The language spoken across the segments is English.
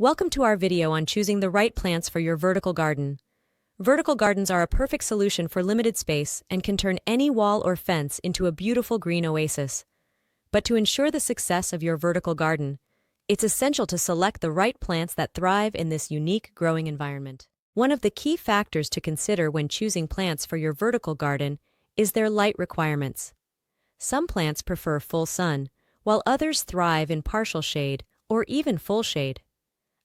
Welcome to our video on choosing the right plants for your vertical garden. Vertical gardens are a perfect solution for limited space and can turn any wall or fence into a beautiful green oasis. But to ensure the success of your vertical garden, it's essential to select the right plants that thrive in this unique growing environment. One of the key factors to consider when choosing plants for your vertical garden is their light requirements. Some plants prefer full sun, while others thrive in partial shade or even full shade.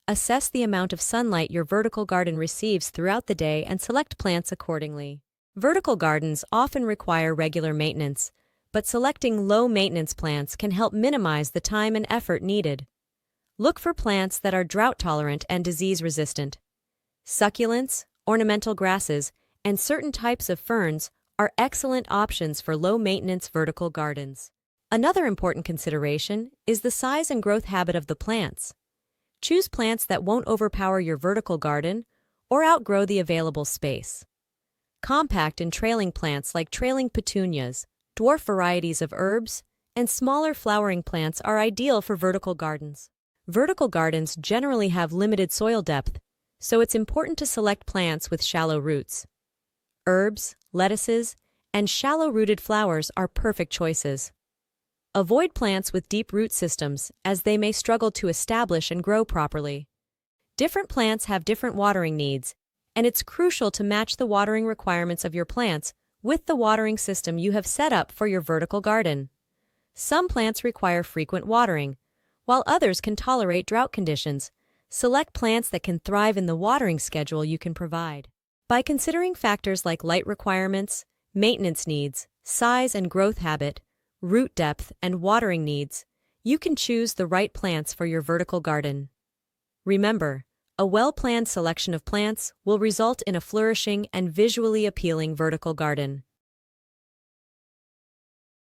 Assess the amount of sunlight your vertical garden receives throughout the day and select plants accordingly. Vertical gardens often require regular maintenance, but selecting low-maintenance plants can help minimize the time and effort needed. Look for plants that are drought-tolerant and disease-resistant. Succulents, ornamental grasses, and certain types of ferns are excellent options for low-maintenance vertical gardens. Another important consideration is the size and growth habit of the plants. Choose plants that won't overpower your vertical garden or outgrow the available space. Compact and trailing plants like trailing petunias, dwarf varieties of herbs, and smaller flowering plants are ideal for vertical gardens. Vertical gardens generally have limited soil depth, so it's important to select plants with shallow roots. Herbs, lettuces, and shallow-rooted flowers are perfect choices. Avoid plants with deep root systems, as they may struggle to establish and grow properly. Different plants have different watering needs, and it's crucial to match the watering requirements of your plants with the watering system you have set up for your vertical garden. Some plants require frequent watering, while others can tolerate drought conditions. Select plants that can thrive in the watering schedule you can provide. By considering factors like light requirements, maintenance needs, size and growth habit, root depth, and watering needs, you can choose the right plants for your vertical garden. Remember, a well-planned selection of plants will result in a flourishing and visually appealing vertical garden.